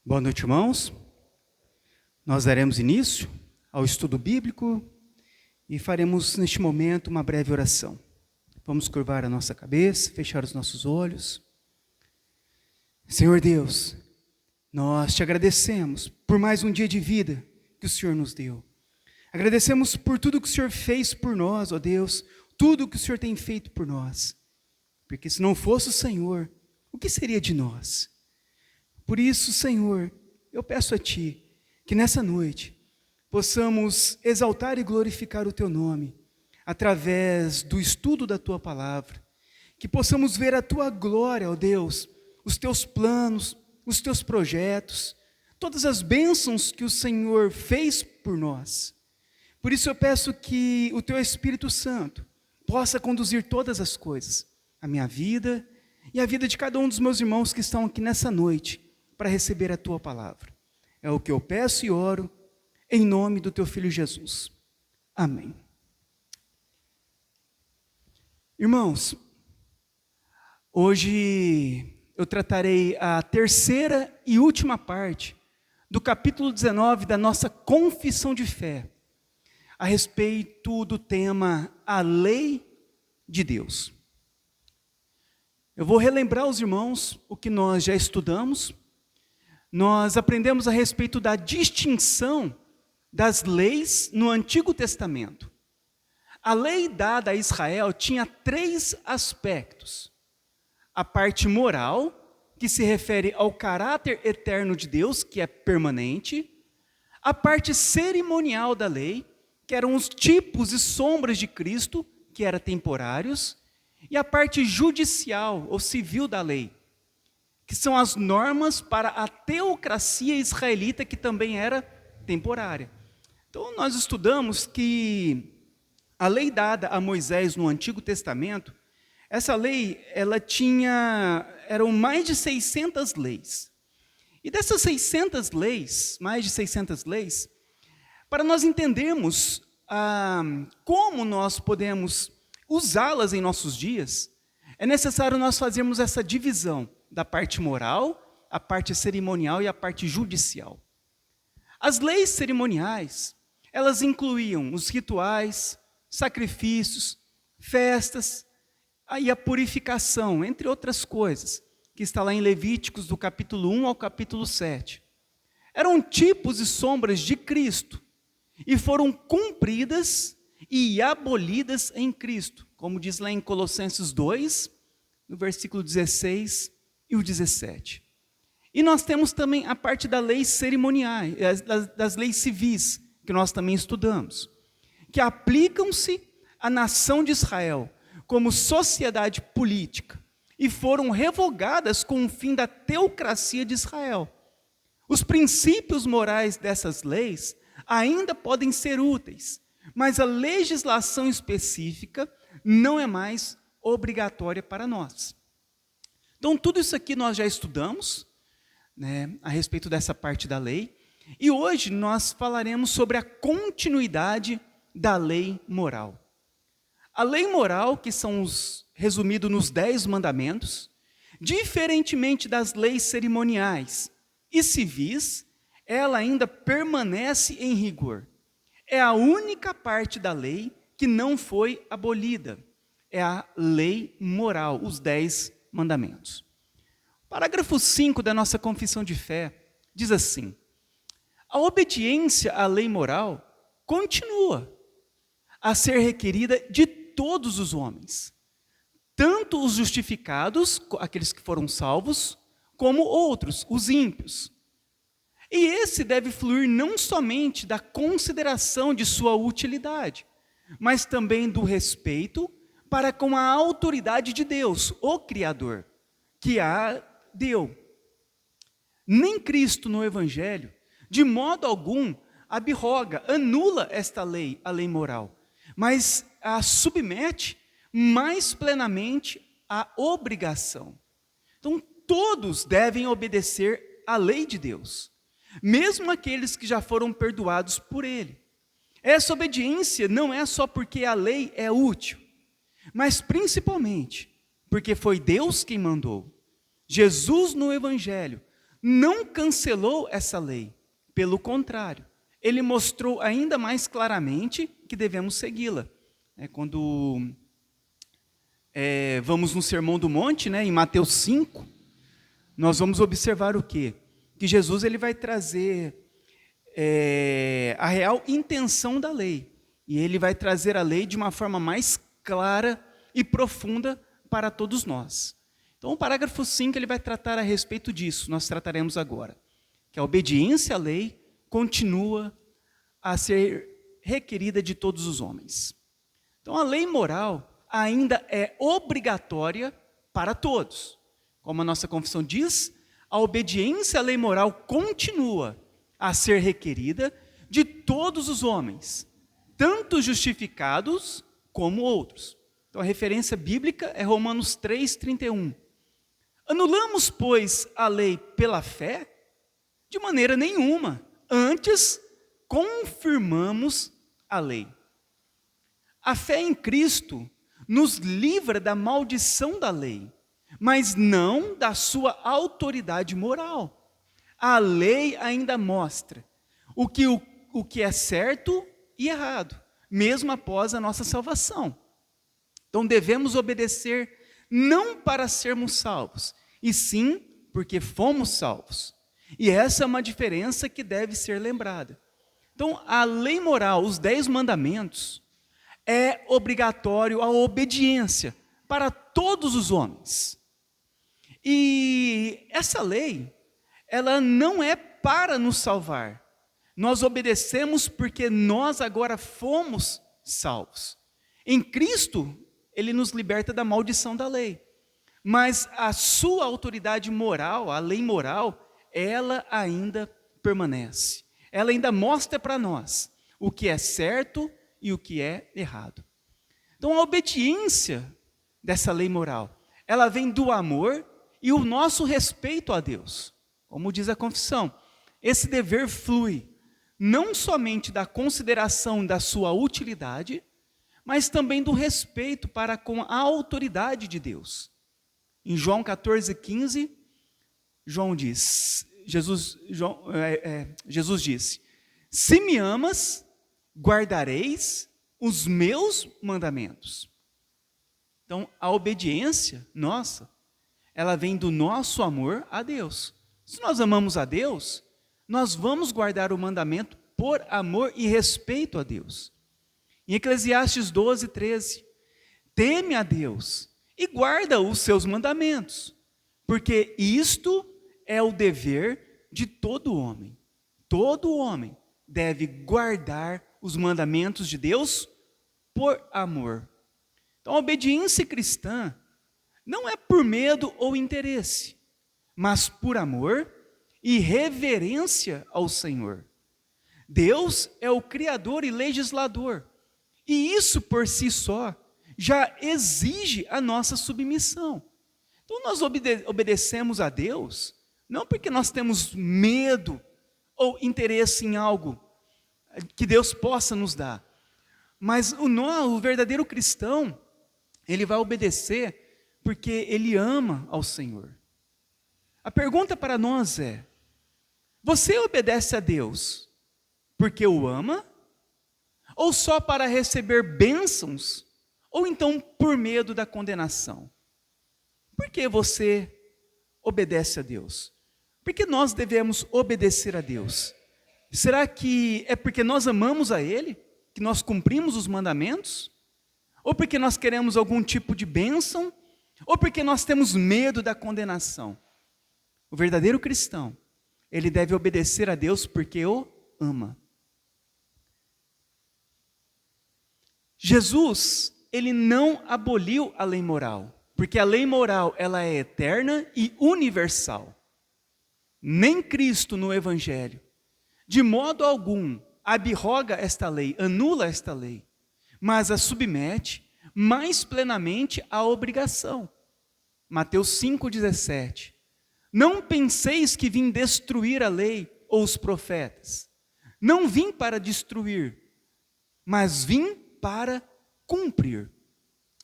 Boa noite, irmãos. Nós daremos início ao estudo bíblico e faremos neste momento uma breve oração. Vamos curvar a nossa cabeça, fechar os nossos olhos. Senhor Deus, nós te agradecemos por mais um dia de vida que o Senhor nos deu. Agradecemos por tudo que o Senhor fez por nós, ó Deus, tudo que o Senhor tem feito por nós. Porque se não fosse o Senhor, o que seria de nós? Por isso, Senhor, eu peço a Ti que nessa noite possamos exaltar e glorificar o Teu nome através do estudo da Tua palavra, que possamos ver a Tua glória, ó Deus, os Teus planos, os Teus projetos, todas as bênçãos que o Senhor fez por nós. Por isso eu peço que o Teu Espírito Santo possa conduzir todas as coisas, a minha vida e a vida de cada um dos meus irmãos que estão aqui nessa noite, para receber a Tua palavra. É o que eu peço e oro, em nome do Teu Filho Jesus. Amém. Irmãos, hoje eu tratarei a terceira e última parte do capítulo 19 da nossa confissão de fé, a respeito do tema A Lei de Deus. Eu vou relembrar aos irmãos o que nós já estudamos. Nós aprendemos a respeito da distinção das leis no Antigo Testamento. A lei dada a Israel tinha 3 aspectos. A parte moral, que se refere ao caráter eterno de Deus, que é permanente. A parte cerimonial da lei, que eram os tipos e sombras de Cristo, que eram temporários. E a parte judicial ou civil da lei, que são as normas para a teocracia israelita, que também era temporária. Então, nós estudamos que a lei dada a Moisés no Antigo Testamento, essa lei, eram mais de 600 leis. E dessas 600 leis, mais de 600 leis, para nós entendermos como nós podemos usá-las em nossos dias, é necessário nós fazermos essa divisão da parte moral, a parte cerimonial e a parte judicial. As leis cerimoniais, elas incluíam os rituais, sacrifícios, festas e a purificação, entre outras coisas, que está lá em Levíticos, do capítulo 1 ao capítulo 7. Eram tipos e sombras de Cristo e foram cumpridas e abolidas em Cristo, como diz lá em Colossenses 2, no versículo 16 e o 17. E nós temos também a parte da lei cerimonial, das leis civis, que nós também estudamos, que aplicam-se à nação de Israel como sociedade política e foram revogadas com o fim da teocracia de Israel. Os princípios morais dessas leis ainda podem ser úteis, mas a legislação específica não é mais obrigatória para nós. Então, tudo isso aqui nós já estudamos, a respeito dessa parte da lei, e hoje nós falaremos sobre a continuidade da lei moral. A lei moral, que são resumido nos 10 mandamentos, diferentemente das leis cerimoniais e civis, ela ainda permanece em rigor. É a única parte da lei que não foi abolida. É a lei moral, os 10 mandamentos. Parágrafo 5 da nossa confissão de fé diz assim: a obediência à lei moral continua a ser requerida de todos os homens, tanto os justificados, aqueles que foram salvos, como outros, os ímpios. E esse deve fluir não somente da consideração de sua utilidade, mas também do respeito para com a autoridade de Deus, o Criador, que a deu. Nem Cristo no Evangelho, de modo algum, abroga, anula esta lei, a lei moral, mas a submete mais plenamente à obrigação. Então, todos devem obedecer à lei de Deus, mesmo aqueles que já foram perdoados por Ele. Essa obediência não é só porque a lei é útil, mas principalmente porque foi Deus quem mandou. Jesus no Evangelho não cancelou essa lei. Pelo contrário, ele mostrou ainda mais claramente que devemos segui-la. Quando vamos no Sermão do Monte, em Mateus 5, nós vamos observar o quê? Que Jesus ele vai trazer a real intenção da lei. E ele vai trazer a lei de uma forma mais clara e profunda para todos nós. Então, o parágrafo 5 ele vai tratar a respeito disso, nós trataremos agora. Que a obediência à lei continua a ser requerida de todos os homens. Então, a lei moral ainda é obrigatória para todos. Como a nossa confissão diz, a obediência à lei moral continua a ser requerida de todos os homens, tanto justificados como outros. Então, a referência bíblica é Romanos 3:31. Anulamos, pois, a lei pela fé? De maneira nenhuma. Antes, confirmamos a lei. A fé em Cristo nos livra da maldição da lei, mas não da sua autoridade moral. A lei ainda mostra o que é certo e errado, mesmo após a nossa salvação. Então devemos obedecer não para sermos salvos, e sim porque fomos salvos. E essa é uma diferença que deve ser lembrada. Então, a lei moral, os 10 mandamentos, é obrigatório a obediência para todos os homens. E essa lei, ela não é para nos salvar. Nós obedecemos porque nós agora fomos salvos. Em Cristo, Ele nos liberta da maldição da lei. Mas a sua autoridade moral, a lei moral, ela ainda permanece. Ela ainda mostra para nós o que é certo e o que é errado. Então, a obediência dessa lei moral, ela vem do amor e o nosso respeito a Deus. Como diz a confissão, esse dever flui não somente da consideração da sua utilidade, mas também do respeito para com a autoridade de Deus. Em João 14:15, Jesus disse: se me amas, guardareis os meus mandamentos. Então, a obediência nossa, ela vem do nosso amor a Deus. Se nós amamos a Deus, nós vamos guardar o mandamento por amor e respeito a Deus. Em Eclesiastes 12:13, teme a Deus e guarda os seus mandamentos, porque isto é o dever de todo homem. Todo homem deve guardar os mandamentos de Deus por amor. Então, a obediência cristã não é por medo ou interesse, mas por amor e reverência ao Senhor. Deus é o Criador e legislador, e isso por si só já exige a nossa submissão. Então nós obedecemos a Deus, não porque nós temos medo ou interesse em algo que Deus possa nos dar, mas o verdadeiro cristão, ele vai obedecer porque ele ama ao Senhor. A pergunta para nós é: você obedece a Deus porque o ama? Ou só para receber bênçãos? Ou então por medo da condenação? Por que você obedece a Deus? Por que nós devemos obedecer a Deus? Será que é porque nós amamos a Ele? Que nós cumprimos os mandamentos? Ou porque nós queremos algum tipo de bênção? Ou porque nós temos medo da condenação? O verdadeiro cristão, ele deve obedecer a Deus porque o ama. Jesus, ele não aboliu a lei moral, porque a lei moral, ela é eterna e universal. Nem Cristo no Evangelho, de modo algum, abroga esta lei, anula esta lei, mas a submete mais plenamente à obrigação. Mateus 5,17. Não penseis que vim destruir a lei ou os profetas. Não vim para destruir, mas vim para cumprir.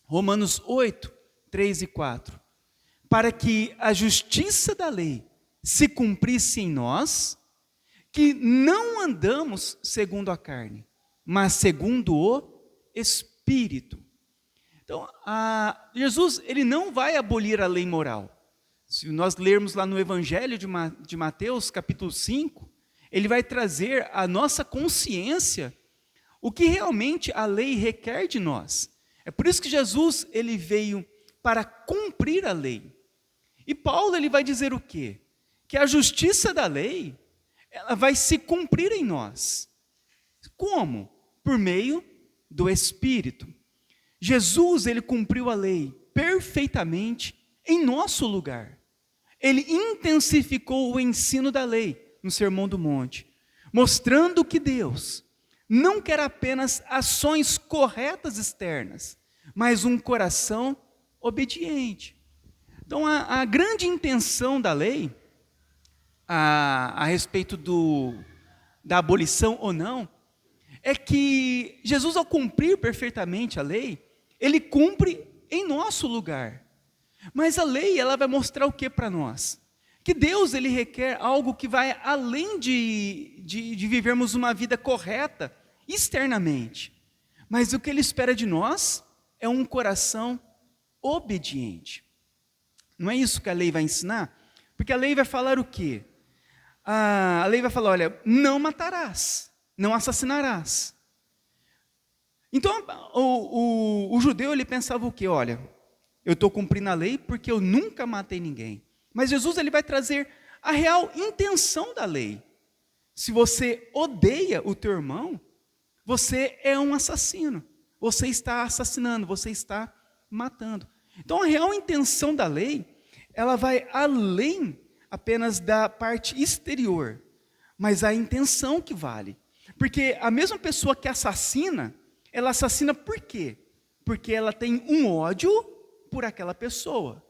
Romanos 8, 3 e 4. Para que a justiça da lei se cumprisse em nós, que não andamos segundo a carne, mas segundo o Espírito. Então, Jesus, ele não vai abolir a lei moral. Se nós lermos lá no Evangelho de Mateus, capítulo 5, ele vai trazer à nossa consciência o que realmente a lei requer de nós. É por isso que Jesus, ele veio para cumprir a lei. E Paulo, ele vai dizer o quê? Que a justiça da lei, ela vai se cumprir em nós. Como? Por meio do Espírito. Jesus, ele cumpriu a lei perfeitamente em nosso lugar. Ele intensificou o ensino da lei no Sermão do Monte, mostrando que Deus não quer apenas ações corretas externas, mas um coração obediente. Então, a grande intenção da lei, a respeito da abolição ou não, é que Jesus, ao cumprir perfeitamente a lei, ele cumpre em nosso lugar. Mas a lei, ela vai mostrar o que para nós? Que Deus, ele requer algo que vai além de vivermos uma vida correta externamente. Mas o que ele espera de nós é um coração obediente. Não é isso que a lei vai ensinar? Porque a lei vai falar o quê? A lei vai falar, olha, não matarás, não assassinarás. Então, o judeu, ele pensava o quê? Olha, eu estou cumprindo a lei porque eu nunca matei ninguém. Mas Jesus, ele vai trazer a real intenção da lei. Se você odeia o teu irmão, você é um assassino. Você está assassinando, você está matando. Então, a real intenção da lei, ela vai além apenas da parte exterior, mas a intenção que vale. Porque a mesma pessoa que assassina, ela assassina por quê? Porque ela tem um ódio por aquela pessoa.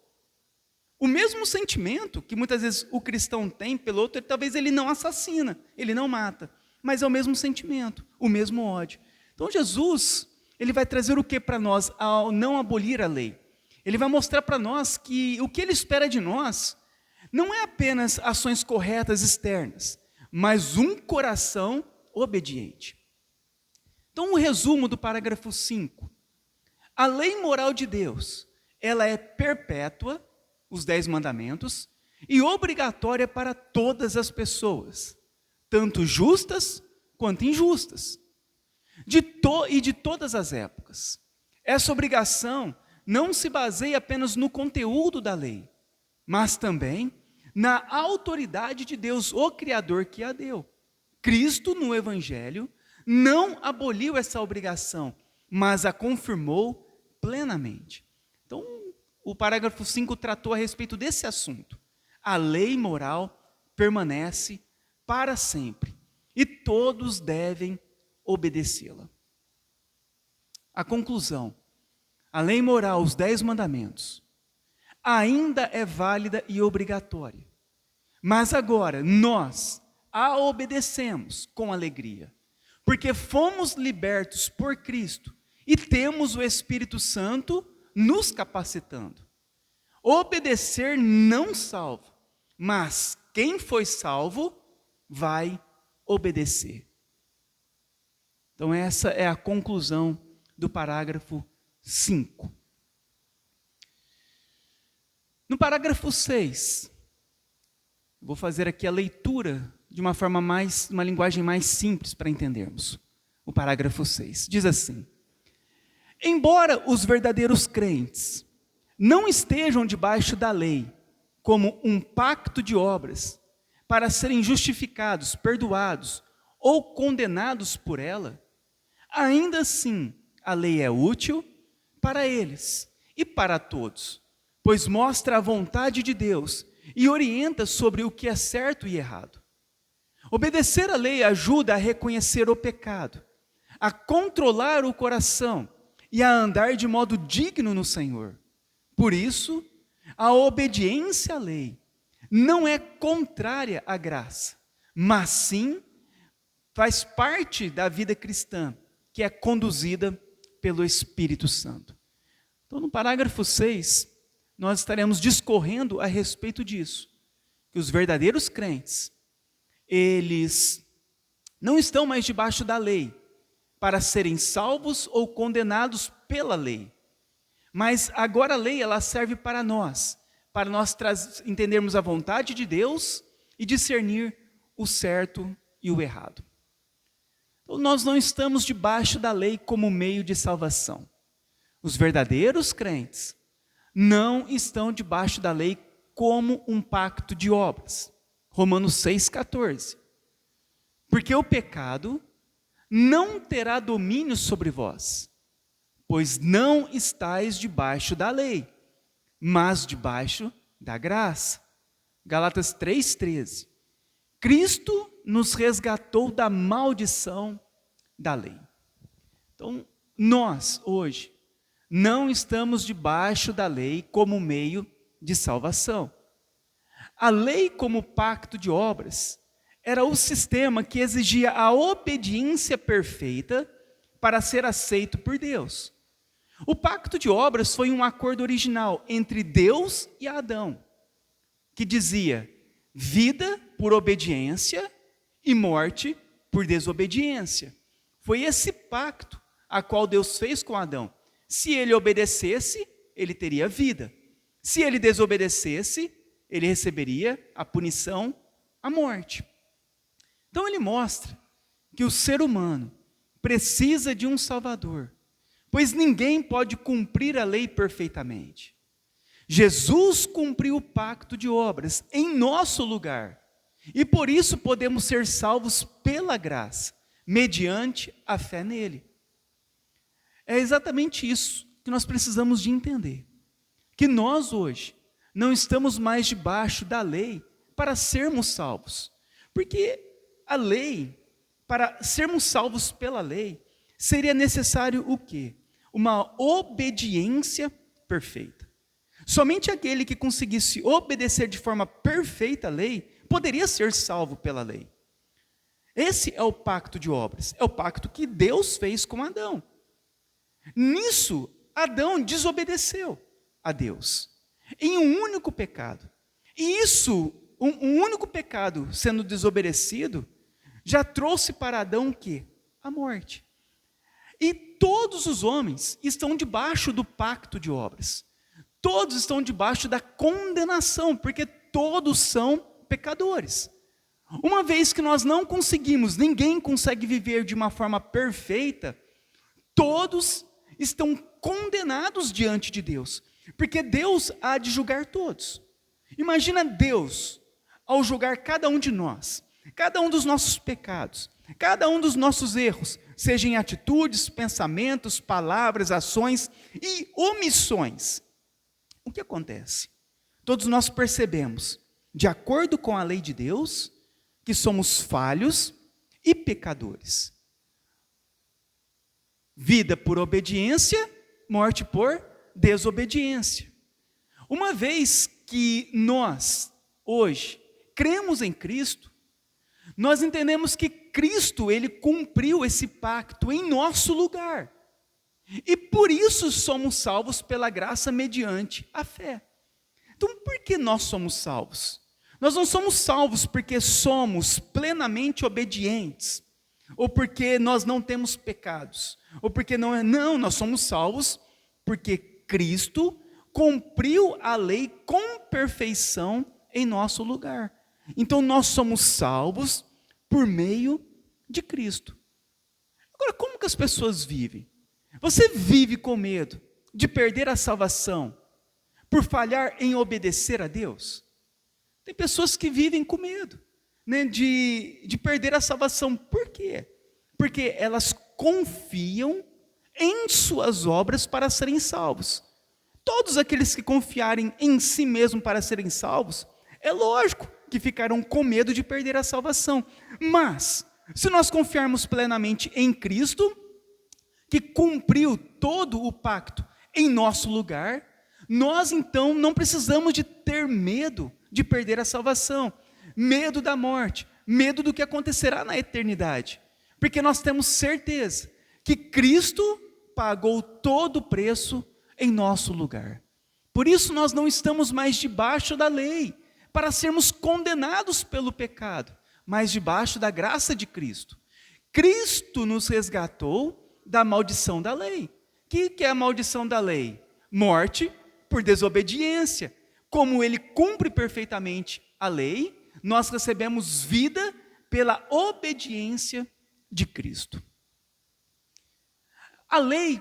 O mesmo sentimento que muitas vezes o cristão tem pelo outro, talvez ele não assassina, ele não mata, mas é o mesmo sentimento, o mesmo ódio. Então Jesus, ele vai trazer o que para nós ao não abolir a lei? Ele vai mostrar para nós que o que ele espera de nós não é apenas ações corretas externas, mas um coração obediente. Então, um resumo do parágrafo 5. A lei moral de Deus, ela é perpétua, os 10 mandamentos, e obrigatória para todas as pessoas, tanto justas quanto injustas, e de todas as épocas. Essa obrigação não se baseia apenas no conteúdo da lei, mas também na autoridade de Deus, o Criador que a deu. Cristo, no Evangelho, não aboliu essa obrigação, mas a confirmou plenamente. Então, o parágrafo 5 tratou a respeito desse assunto. A lei moral permanece para sempre e todos devem obedecê-la. A conclusão: a lei moral, os 10 mandamentos, ainda é válida e obrigatória. Mas agora nós a obedecemos com alegria, porque fomos libertos por Cristo e temos o Espírito Santo nos capacitando. Obedecer não salva, mas quem foi salvo vai obedecer. Então essa é a conclusão do parágrafo 5. No parágrafo 6, vou fazer aqui a leitura de uma linguagem mais simples para entendermos. O parágrafo 6 diz assim: embora os verdadeiros crentes não estejam debaixo da lei, como um pacto de obras, para serem justificados, perdoados ou condenados por ela, ainda assim a lei é útil para eles e para todos, pois mostra a vontade de Deus e orienta sobre o que é certo e errado. Obedecer à lei ajuda a reconhecer o pecado, a controlar o coração e a andar de modo digno no Senhor. Por isso, a obediência à lei não é contrária à graça, mas sim faz parte da vida cristã, que é conduzida pelo Espírito Santo. Então, no parágrafo 6, nós estaremos discorrendo a respeito disso, que os verdadeiros crentes, eles não estão mais debaixo da lei para serem salvos ou condenados pela lei. Mas agora a lei, ela serve para nós entendermos a vontade de Deus e discernir o certo e o errado. Então, nós não estamos debaixo da lei como meio de salvação. Os verdadeiros crentes não estão debaixo da lei como um pacto de obras. Romanos 6,14. Porque o pecado não terá domínio sobre vós, pois não estáis debaixo da lei, mas debaixo da graça. Gálatas 3,13. Cristo nos resgatou da maldição da lei. Então, nós, hoje, não estamos debaixo da lei como meio de salvação. A lei como pacto de obras era o sistema que exigia a obediência perfeita para ser aceito por Deus. O pacto de obras foi um acordo original entre Deus e Adão, que dizia vida por obediência e morte por desobediência. Foi esse pacto a qual Deus fez com Adão. Se ele obedecesse, ele teria vida. Se ele desobedecesse, ele receberia a punição, a morte. Então ele mostra que o ser humano precisa de um Salvador, pois ninguém pode cumprir a lei perfeitamente. Jesus cumpriu o pacto de obras em nosso lugar, e por isso podemos ser salvos pela graça, mediante a fé nele. É exatamente isso que nós precisamos de entender, que nós hoje não estamos mais debaixo da lei para sermos salvos, porque a lei, para sermos salvos pela lei, seria necessário o quê? Uma obediência perfeita. Somente aquele que conseguisse obedecer de forma perfeita a lei, poderia ser salvo pela lei. Esse é o pacto de obras, é o pacto que Deus fez com Adão. Nisso, Adão desobedeceu a Deus, em um único pecado. E isso, um único pecado sendo desobedecido, já trouxe para Adão o quê? A morte. E todos os homens estão debaixo do pacto de obras. Todos estão debaixo da condenação, porque todos são pecadores. Uma vez que nós não conseguimos, ninguém consegue viver de uma forma perfeita, todos estão condenados diante de Deus, porque Deus há de julgar todos. Imagina Deus, ao julgar cada um de nós, cada um dos nossos pecados, cada um dos nossos erros, seja em atitudes, pensamentos, palavras, ações e omissões. O que acontece? Todos nós percebemos, de acordo com a lei de Deus, que somos falhos e pecadores. Vida por obediência, morte por desobediência. Uma vez que nós, hoje, cremos em Cristo, nós entendemos que Cristo, ele cumpriu esse pacto em nosso lugar. E por isso somos salvos pela graça mediante a fé. Então, por que nós somos salvos? Nós não somos salvos porque somos plenamente obedientes, ou porque nós não temos pecados, ou porque não, nós somos salvos porque Cristo cumpriu a lei com perfeição em nosso lugar. Então nós somos salvos por meio de Cristo. Agora, como que as pessoas vivem? Você vive com medo de perder a salvação por falhar em obedecer a Deus? Tem pessoas que vivem com medo, né, de perder a salvação. Por quê? Porque elas confiam em suas obras para serem salvos. Todos aqueles que confiarem em si mesmo para serem salvos, é lógico que ficarão com medo de perder a salvação. Mas, se nós confiarmos plenamente em Cristo, que cumpriu todo o pacto em nosso lugar, nós então não precisamos de ter medo de perder a salvação, medo da morte, medo do que acontecerá na eternidade, porque nós temos certeza que Cristo pagou todo o preço em nosso lugar. Por isso nós não estamos mais debaixo da lei, para sermos condenados pelo pecado, mas debaixo da graça de Cristo. Cristo nos resgatou da maldição da lei. O que é a maldição da lei? Morte por desobediência. Como ele cumpre perfeitamente a lei, nós recebemos vida pela obediência de Cristo. A lei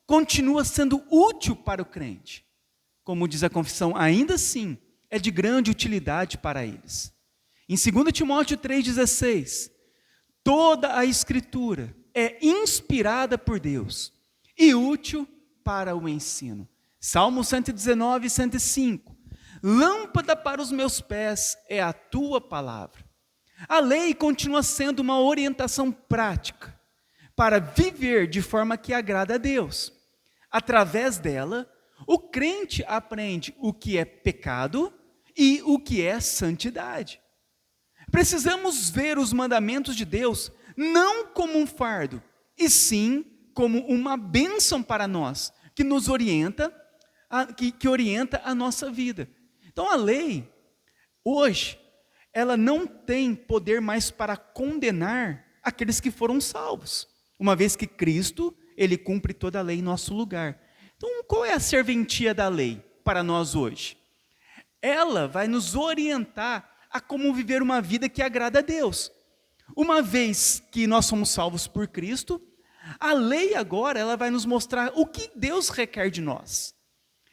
continua sendo útil para o crente. Como diz a confissão, ainda assim, é de grande utilidade para eles. Em 2 Timóteo 3,16, toda a Escritura é inspirada por Deus e útil para o ensino. Salmo 119, 105, lâmpada para os meus pés é a tua palavra. A lei continua sendo uma orientação prática para viver de forma que agrada a Deus. Através dela, o crente aprende o que é pecado e o que é santidade. Precisamos ver os mandamentos de Deus não como um fardo, e sim como uma bênção para nós, que nos orienta, que orienta a nossa vida. Então a lei, hoje, ela não tem poder mais para condenar aqueles que foram salvos, uma vez que Cristo, ele cumpre toda a lei em nosso lugar. Então, qual é a serventia da lei para nós hoje? Ela vai nos orientar a como viver uma vida que agrada a Deus. Uma vez que nós somos salvos por Cristo, a lei agora ela vai nos mostrar o que Deus requer de nós.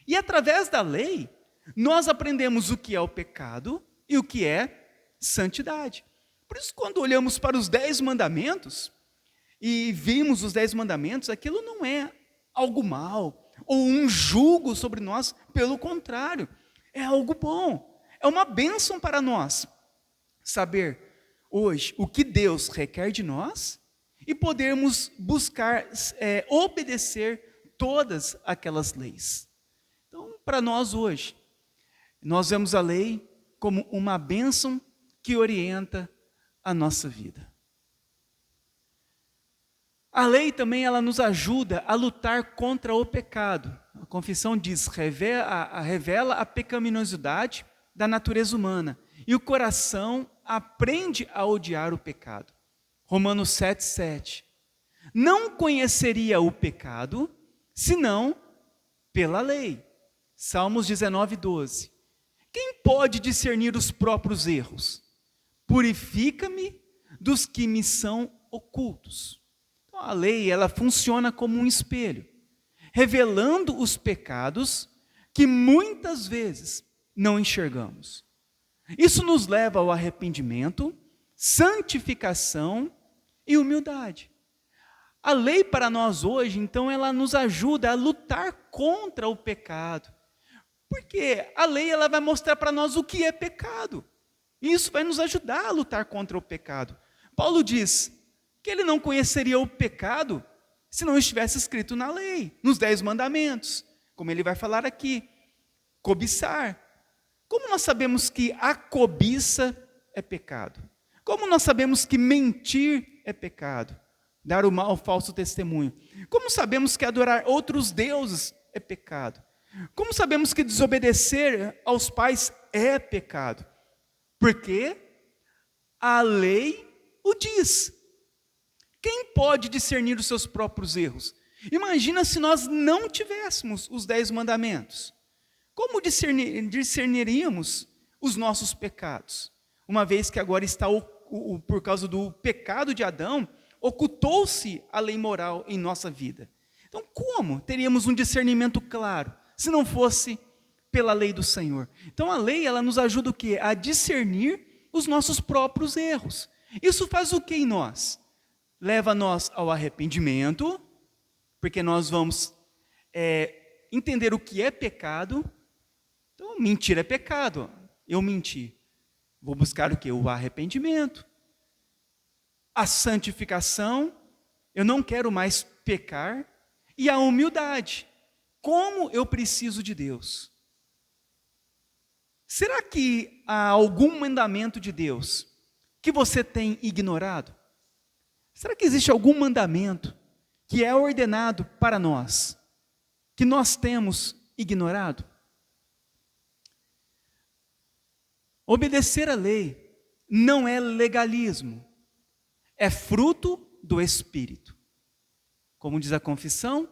E através da lei, nós aprendemos o que é o pecado e o que é santidade. Por isso, quando olhamos para os 10 mandamentos e vimos os 10 mandamentos, aquilo não é algo mal ou um jugo sobre nós, pelo contrário, é algo bom, é uma bênção para nós saber hoje o que Deus requer de nós e podermos buscar obedecer todas aquelas leis. Então, para nós hoje, nós vemos a lei como uma bênção que orienta a nossa vida. A lei também ela nos ajuda a lutar contra o pecado. A confissão diz, revela a pecaminosidade da natureza humana e o coração aprende a odiar o pecado. Romanos 7,7. Não conheceria o pecado, senão pela lei. Salmos 19,12. Quem pode discernir os próprios erros? Purifica-me dos que me são ocultos. Então, a lei, ela funciona como um espelho, revelando os pecados que muitas vezes não enxergamos. Isso nos leva ao arrependimento, santificação e humildade. A lei para nós hoje, então, ela nos ajuda a lutar contra o pecado. Porque a lei ela vai mostrar para nós o que é pecado. E isso vai nos ajudar a lutar contra o pecado. Paulo diz que ele não conheceria o pecado se não estivesse escrito na lei, nos 10 mandamentos. Como ele vai falar aqui, cobiçar. Como nós sabemos que a cobiça é pecado? Como nós sabemos que mentir é pecado? Dar o falso testemunho. Como sabemos que adorar outros deuses é pecado? Como sabemos que desobedecer aos pais é pecado? Porque a lei o diz. Quem pode discernir os seus próprios erros? Imagina se nós não tivéssemos os 10 mandamentos. Como discerniríamos os nossos pecados? Uma vez que agora está, por causa do pecado de Adão, ocultou-se a lei moral em nossa vida. Então, como teríamos um discernimento claro, se não fosse pela lei do Senhor? Então, a lei, ela nos ajuda o quê? A discernir os nossos próprios erros. Isso faz o que em nós? Leva nós ao arrependimento, porque nós vamos entender o que é pecado. Então, mentir é pecado. Eu menti. Vou buscar o quê? O arrependimento. A santificação, eu não quero mais pecar. E a humildade. Como eu preciso de Deus? Será que há algum mandamento de Deus que você tem ignorado? Será que existe algum mandamento que é ordenado para nós, que nós temos ignorado? Obedecer à lei não é legalismo, é fruto do Espírito. Como diz a confissão,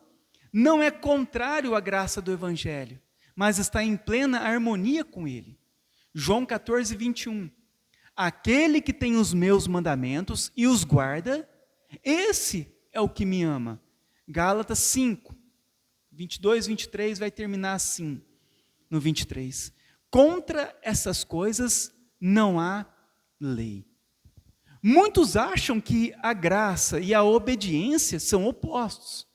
não é contrário à graça do Evangelho, mas está em plena harmonia com ele. João 14, 21. Aquele que tem os meus mandamentos e os guarda, esse é o que me ama. Gálatas 5, 22, 23 vai terminar assim, no 23. Contra essas coisas não há lei. Muitos acham que a graça e a obediência são opostos,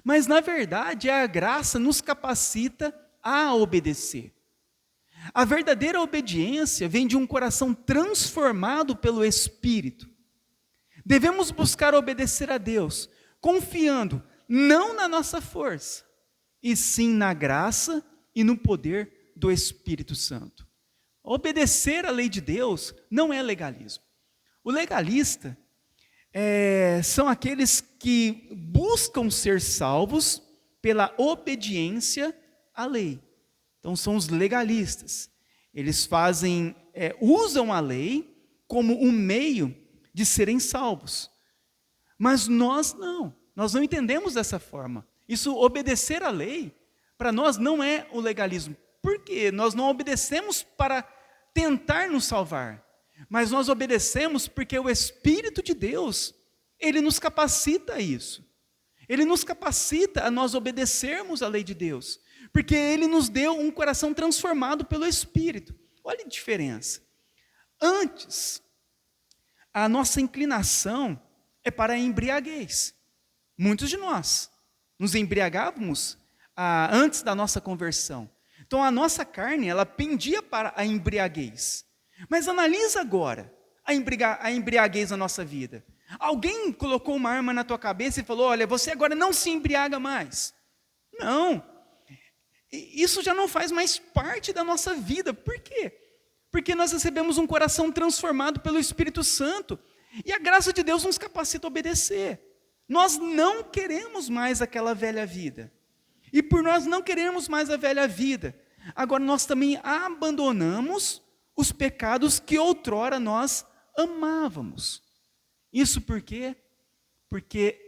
mas na verdade a graça nos capacita a obedecer. A verdadeira obediência vem de um coração transformado pelo Espírito. Devemos buscar obedecer a Deus, confiando não na nossa força, e sim na graça e no poder do Espírito Santo. Obedecer à lei de Deus não é legalismo. O legalista são aqueles que buscam ser salvos pela obediência à lei. Então são os legalistas. Eles usam a lei como um meio de serem salvos. Mas nós não entendemos dessa forma. Isso, obedecer à lei, para nós não é o legalismo. Por quê? Nós não obedecemos para tentar nos salvar, mas nós obedecemos porque o Espírito de Deus, Ele nos capacita a isso. Ele nos capacita a nós obedecermos à lei de Deus, porque Ele nos deu um coração transformado pelo Espírito. Olha a diferença. Antes, a nossa inclinação é para a embriaguez. Muitos de nós nos embriagávamos antes da nossa conversão. Então a nossa carne, ela pendia para a embriaguez. Mas analisa agora a embriaguez na nossa vida. Alguém colocou uma arma na tua cabeça e falou: olha, você agora não se embriaga mais. Não. Isso já não faz mais parte da nossa vida. Por quê? Porque nós recebemos um coração transformado pelo Espírito Santo. E a graça de Deus nos capacita a obedecer. Nós não queremos mais aquela velha vida. E por nós não queremos mais a velha vida, agora nós também abandonamos os pecados que outrora nós amávamos. Isso por quê? Porque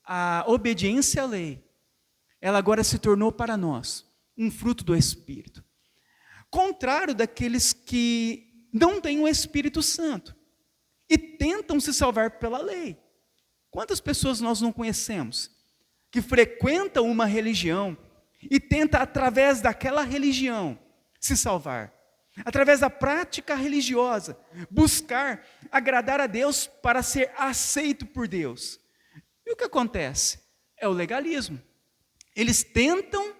a obediência à lei, ela agora se tornou para nós um fruto do Espírito. Contrário daqueles que não têm o Espírito Santo e tentam se salvar pela lei. Quantas pessoas nós não conhecemos que frequentam uma religião e tenta, através daquela religião, se salvar? Através da prática religiosa, buscar agradar a Deus para ser aceito por Deus. E o que acontece? É o legalismo. Eles tentam,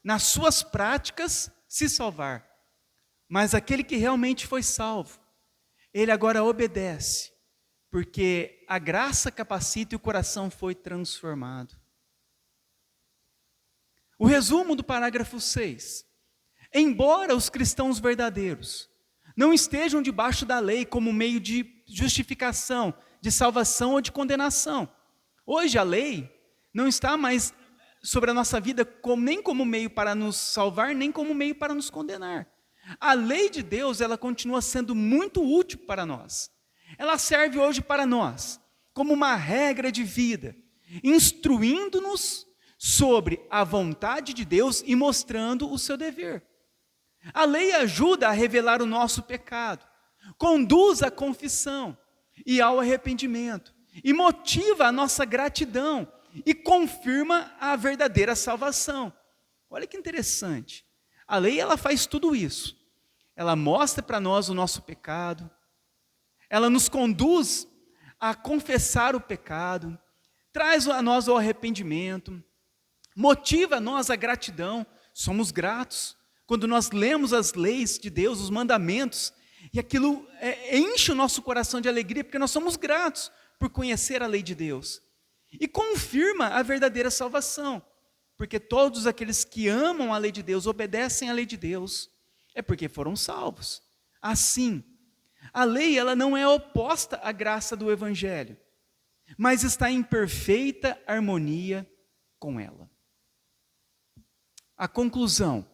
nas suas práticas, se salvar. Mas aquele que realmente foi salvo, ele agora obedece, porque a graça capacita e o coração foi transformado. O resumo do parágrafo 6. Embora os cristãos verdadeiros não estejam debaixo da lei como meio de justificação, de salvação ou de condenação. Hoje a lei não está mais sobre a nossa vida nem como meio para nos salvar, nem como meio para nos condenar. A lei de Deus, ela continua sendo muito útil para nós. Ela serve hoje para nós como uma regra de vida, instruindo-nos sobre a vontade de Deus e mostrando o seu dever. A lei ajuda a revelar o nosso pecado, conduz à confissão e ao arrependimento, e motiva a nossa gratidão e confirma a verdadeira salvação. Olha que interessante. A lei, ela faz tudo isso. Ela mostra para nós o nosso pecado, ela nos conduz a confessar o pecado, traz a nós o arrependimento, motiva a nós a gratidão. Somos gratos quando nós lemos as leis de Deus, os mandamentos, e aquilo enche o nosso coração de alegria, porque nós somos gratos por conhecer a lei de Deus. E confirma a verdadeira salvação, porque todos aqueles que amam a lei de Deus, obedecem à lei de Deus, é porque foram salvos. Assim, a lei, ela não é oposta à graça do Evangelho, mas está em perfeita harmonia com ela. A conclusão: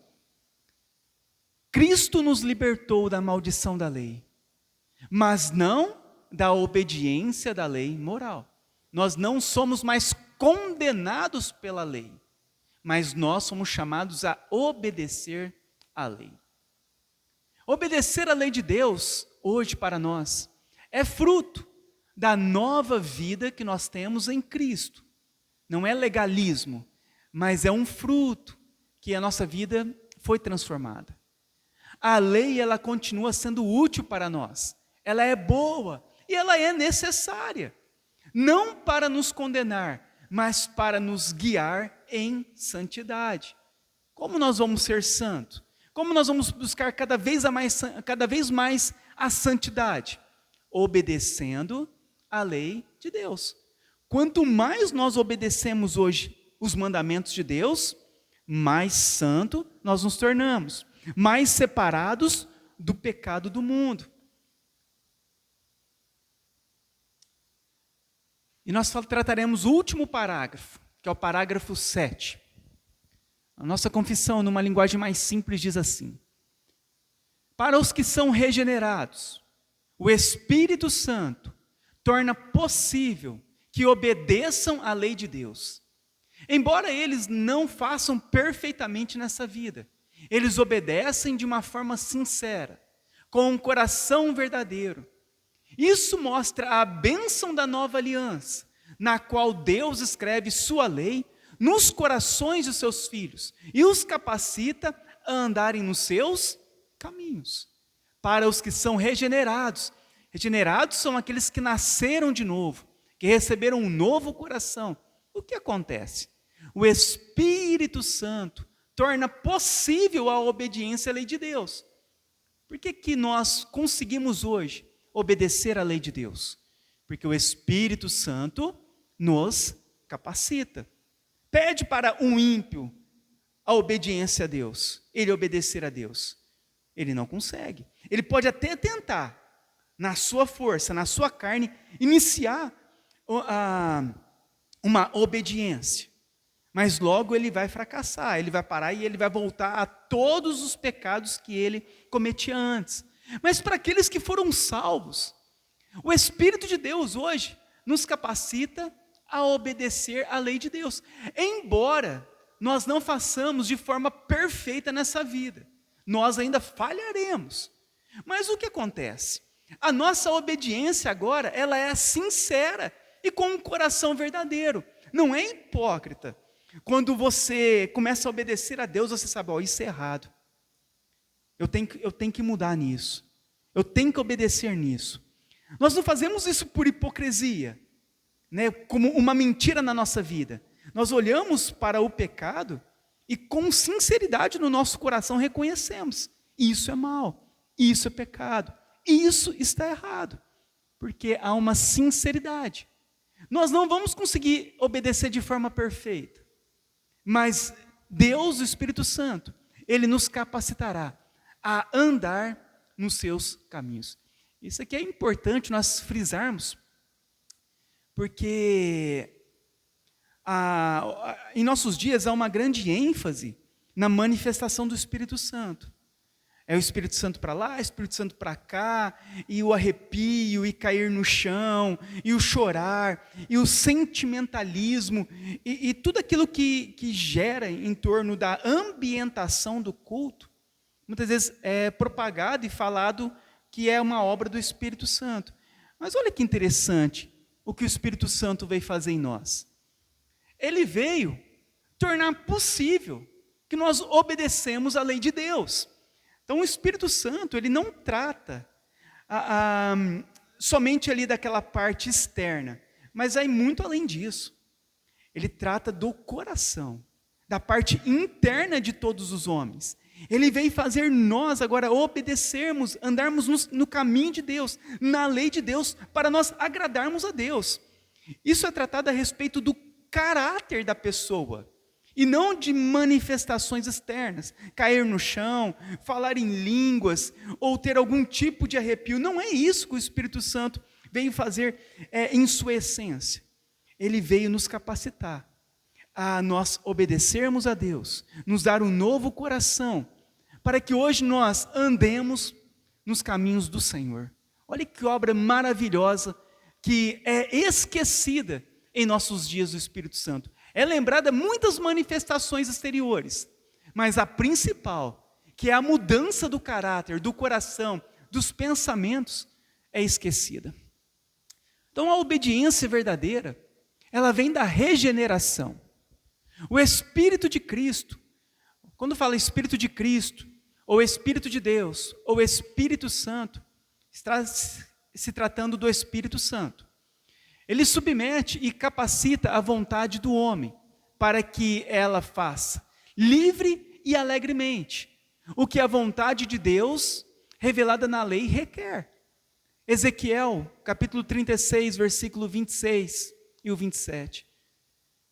Cristo nos libertou da maldição da lei, mas não da obediência da lei moral. Nós não somos mais condenados pela lei, mas nós somos chamados a obedecer à lei. Obedecer à lei de Deus, hoje para nós, é fruto da nova vida que nós temos em Cristo. Não é legalismo, mas é um fruto que a nossa vida foi transformada. A lei, ela continua sendo útil para nós. Ela é boa e ela é necessária. Não para nos condenar, mas para nos guiar em santidade. Como nós vamos ser santos? Como nós vamos buscar cada vez mais a santidade? Obedecendo a lei de Deus. Quanto mais nós obedecemos hoje os mandamentos de Deus, mais santo nós nos tornamos, mais separados do pecado do mundo. E nós trataremos o último parágrafo, que é o parágrafo 7. A nossa confissão, numa linguagem mais simples, diz assim: para os que são regenerados, o Espírito Santo torna possível que obedeçam à lei de Deus. Embora eles não façam perfeitamente nessa vida, eles obedecem de uma forma sincera, com um coração verdadeiro. Isso mostra a bênção da nova aliança, na qual Deus escreve sua lei nos corações de seus filhos e os capacita a andarem nos seus caminhos. Para os que são regenerados, regenerados são aqueles que nasceram de novo, que receberam um novo coração. O que acontece? O Espírito Santo torna possível a obediência à lei de Deus. Por que nós conseguimos hoje obedecer à lei de Deus? Porque o Espírito Santo nos capacita. Pede para um ímpio a obediência a Deus, ele obedecer a Deus. Ele não consegue. Ele pode até tentar, na sua força, na sua carne, iniciar uma obediência. Mas logo ele vai fracassar, ele vai parar e ele vai voltar a todos os pecados que ele cometia antes. Mas para aqueles que foram salvos, o Espírito de Deus hoje nos capacita a obedecer à lei de Deus. Embora nós não façamos de forma perfeita nessa vida, nós ainda falharemos. Mas o que acontece? A nossa obediência agora, ela é sincera e com um coração verdadeiro. Não é hipócrita. Quando você começa a obedecer a Deus, você sabe, isso é errado. Eu tenho que mudar nisso. Eu tenho que obedecer nisso. Nós não fazemos isso por hipocrisia, né, como uma mentira na nossa vida. Nós olhamos para o pecado e com sinceridade no nosso coração reconhecemos: isso é mal, isso é pecado, isso está errado, porque há uma sinceridade. Nós não vamos conseguir obedecer de forma perfeita, mas Deus, o Espírito Santo, Ele nos capacitará a andar nos seus caminhos. Isso aqui é importante nós frisarmos, porque em nossos dias há uma grande ênfase na manifestação do Espírito Santo. É o Espírito Santo para lá, o Espírito Santo para cá, e o arrepio, e cair no chão, e o chorar, e o sentimentalismo, e tudo aquilo que gera em torno da ambientação do culto, muitas vezes é propagado e falado que é uma obra do Espírito Santo. Mas olha que interessante o que o Espírito Santo veio fazer em nós. Ele veio tornar possível que nós obedecemos à lei de Deus. Então o Espírito Santo, ele não trata somente ali daquela parte externa, mas vai muito além disso. Ele trata do coração, da parte interna de todos os homens. Ele veio fazer nós agora obedecermos, andarmos no caminho de Deus, na lei de Deus, para nós agradarmos a Deus. Isso é tratado a respeito do caráter da pessoa, e não de manifestações externas, cair no chão, falar em línguas, ou ter algum tipo de arrepio. Não é isso que o Espírito Santo veio fazer em sua essência. Ele veio nos capacitar a nós obedecermos a Deus, nos dar um novo coração, para que hoje nós andemos nos caminhos do Senhor. Olha que obra maravilhosa que é esquecida em nossos dias do Espírito Santo. É lembrada muitas manifestações exteriores, mas a principal, que é a mudança do caráter, do coração, dos pensamentos, é esquecida. Então a obediência verdadeira, ela vem da regeneração. O Espírito de Cristo, quando fala Espírito de Cristo, ou Espírito de Deus, ou Espírito Santo, está se tratando do Espírito Santo. Ele submete e capacita a vontade do homem, para que ela faça, livre e alegremente, o que a vontade de Deus, revelada na lei, requer. Ezequiel, capítulo 36, versículo 26 e o 27,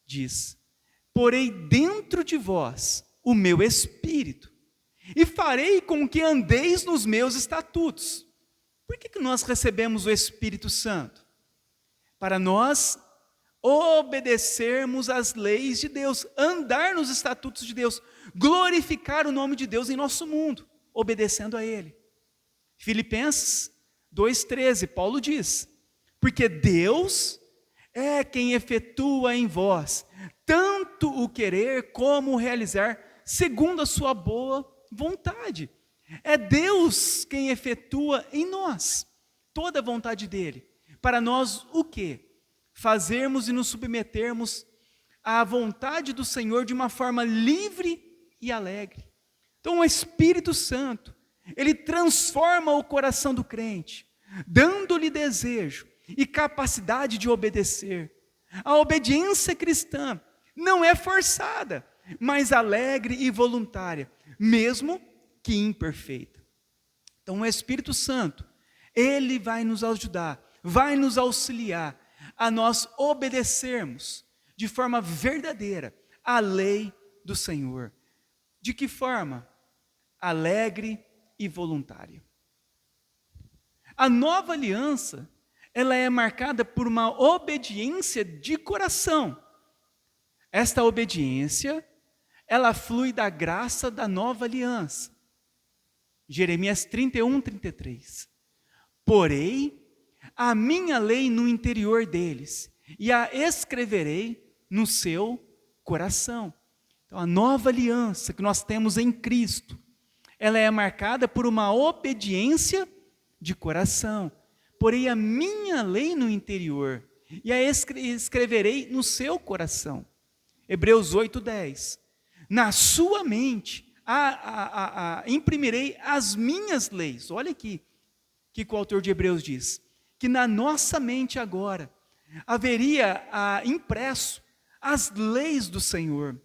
diz: porei dentro de vós o meu espírito, e farei com que andeis nos meus estatutos. Por que nós recebemos o Espírito Santo? Para nós obedecermos às leis de Deus, andar nos estatutos de Deus, glorificar o nome de Deus em nosso mundo, obedecendo a Ele. Filipenses 2,13, Paulo diz: porque Deus é quem efetua em vós tanto o querer como o realizar, segundo a sua boa vontade. É Deus quem efetua em nós toda a vontade dele, para nós o quê? Fazermos e nos submetermos à vontade do Senhor de uma forma livre e alegre. Então o Espírito Santo, ele transforma o coração do crente, dando-lhe desejo e capacidade de obedecer. A obediência cristã não é forçada, mas alegre e voluntária, mesmo que imperfeita. Então o Espírito Santo, ele vai nos ajudar, vai nos auxiliar a nós obedecermos de forma verdadeira a lei do Senhor. De que forma? Alegre e voluntária. A nova aliança, ela é marcada por uma obediência de coração. Esta obediência, ela flui da graça da nova aliança. Jeremias 31, 33. Porei a minha lei no interior deles, e a escreverei no seu coração. Então, a nova aliança que nós temos em Cristo, ela é marcada por uma obediência de coração. Porei a minha lei no interior, e a escreverei no seu coração. Hebreus 8:10. Na sua mente imprimirei as minhas leis. Olha aqui que o autor de Hebreus diz, que na nossa mente agora haveria impresso as leis do Senhor,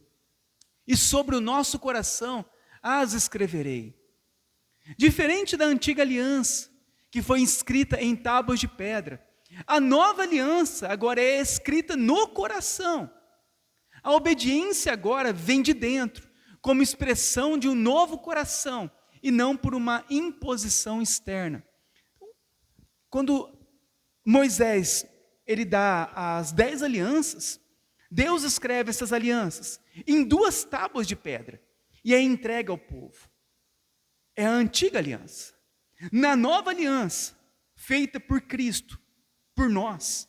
e sobre o nosso coração as escreverei. Diferente da antiga aliança, que foi escrita em tábuas de pedra, a nova aliança agora é escrita no coração. A obediência agora vem de dentro, como expressão de um novo coração, e não por uma imposição externa. Quando Moisés, ele dá as 10 alianças, Deus escreve essas alianças em 2 tábuas de pedra, e é entregue ao povo. É a antiga aliança. Na nova aliança, feita por Cristo, por nós,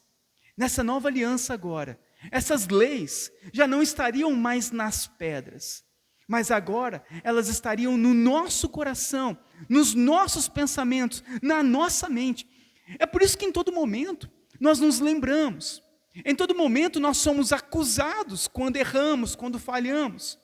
nessa nova aliança agora, essas leis já não estariam mais nas pedras, mas agora elas estariam no nosso coração, nos nossos pensamentos, na nossa mente. É por isso que em todo momento nós nos lembramos, em todo momento nós somos acusados quando erramos, quando falhamos.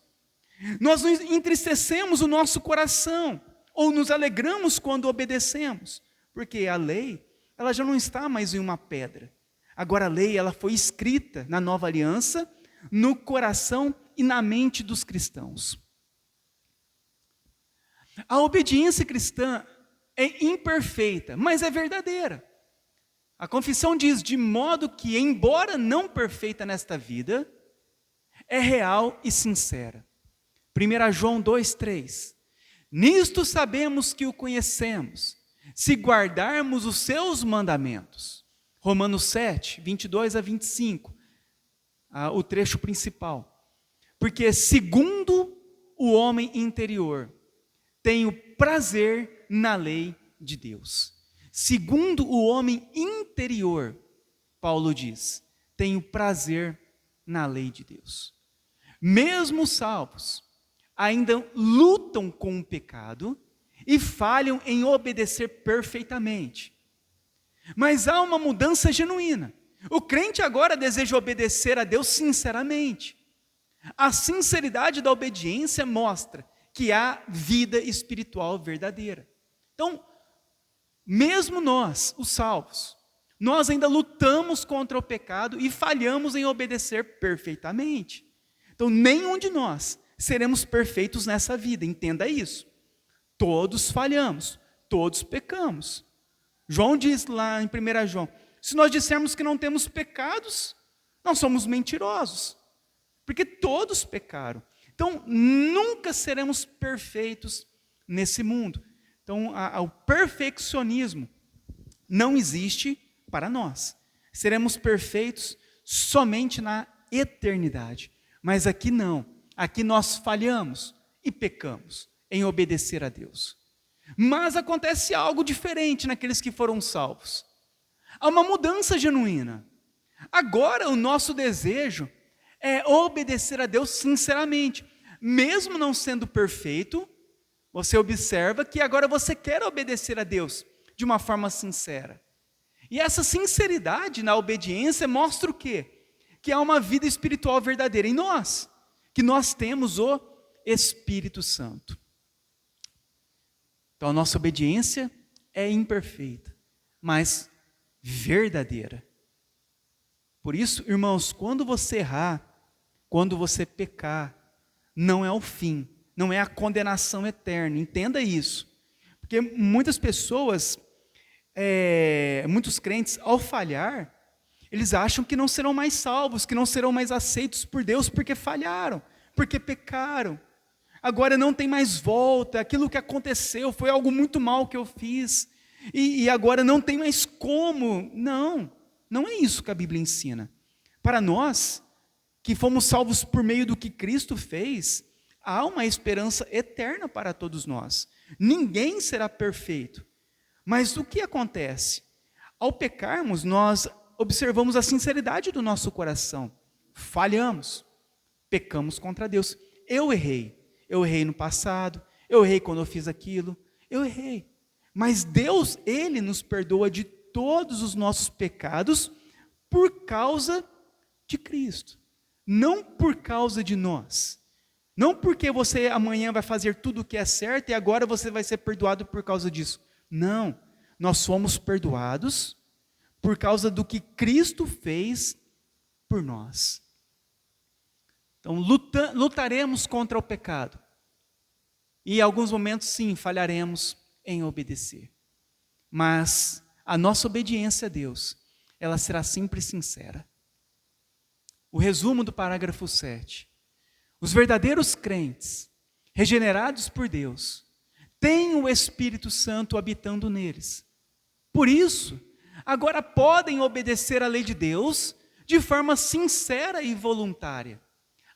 Nós entristecemos o nosso coração, ou nos alegramos quando obedecemos, porque a lei, ela já não está mais em uma pedra. Agora a lei, ela foi escrita na nova aliança, no coração e na mente dos cristãos. A obediência cristã é imperfeita, mas é verdadeira. A confissão diz, de modo que, embora não perfeita nesta vida, é real e sincera. 1 João 2,3. Nisto sabemos que o conhecemos, se guardarmos os seus mandamentos. Romanos 7, 22 a 25, o trecho principal. Porque segundo o homem interior, tenho prazer na lei de Deus. Segundo o homem interior, Paulo diz, tenho prazer na lei de Deus. Mesmo os salvos ainda lutam com o pecado e falham em obedecer perfeitamente. Mas há uma mudança genuína. O crente agora deseja obedecer a Deus sinceramente. A sinceridade da obediência mostra que há vida espiritual verdadeira. Então, mesmo nós, os salvos, nós ainda lutamos contra o pecado e falhamos em obedecer perfeitamente. Então, nenhum de nós seremos perfeitos nessa vida, entenda isso. Todos falhamos, todos pecamos. João diz lá em 1 João, se nós dissermos que não temos pecados, nós somos mentirosos, porque todos pecaram. Então, nunca seremos perfeitos nesse mundo. Então, o perfeccionismo não existe para nós. Seremos perfeitos somente na eternidade. Mas aqui não. Aqui nós falhamos e pecamos em obedecer a Deus. Mas acontece algo diferente naqueles que foram salvos. Há uma mudança genuína. Agora o nosso desejo é obedecer a Deus sinceramente. Mesmo não sendo perfeito, você observa que agora você quer obedecer a Deus de uma forma sincera. E essa sinceridade na obediência mostra o quê? Que há uma vida espiritual verdadeira em nós, que nós temos o Espírito Santo. Então a nossa obediência é imperfeita, mas verdadeira. Por isso, irmãos, quando você errar, quando você pecar, não é o fim, não é a condenação eterna, entenda isso. Porque muitas pessoas, muitos crentes, ao falhar, eles acham que não serão mais salvos, que não serão mais aceitos por Deus porque falharam, porque pecaram. Agora não tem mais volta, aquilo que aconteceu foi algo muito mal que eu fiz, e agora não tem mais como. Não, não é isso que a Bíblia ensina. Para nós, que fomos salvos por meio do que Cristo fez, há uma esperança eterna para todos nós. Ninguém será perfeito. Mas o que acontece? Ao pecarmos, nós observamos a sinceridade do nosso coração. Falhamos, pecamos contra Deus. Eu errei no passado, eu errei quando eu fiz aquilo, eu errei. Mas Deus, Ele nos perdoa de todos os nossos pecados por causa de Cristo. Não por causa de nós. Não porque você amanhã vai fazer tudo o que é certo e agora você vai ser perdoado por causa disso. Não, nós somos perdoados por causa do que Cristo fez por nós. Então, lutaremos contra o pecado. E em alguns momentos, sim, falharemos em obedecer. Mas a nossa obediência a Deus, ela será sempre sincera. O resumo do parágrafo 7. Os verdadeiros crentes, regenerados por Deus, têm o Espírito Santo habitando neles. Por isso, agora podem obedecer à lei de Deus de forma sincera e voluntária,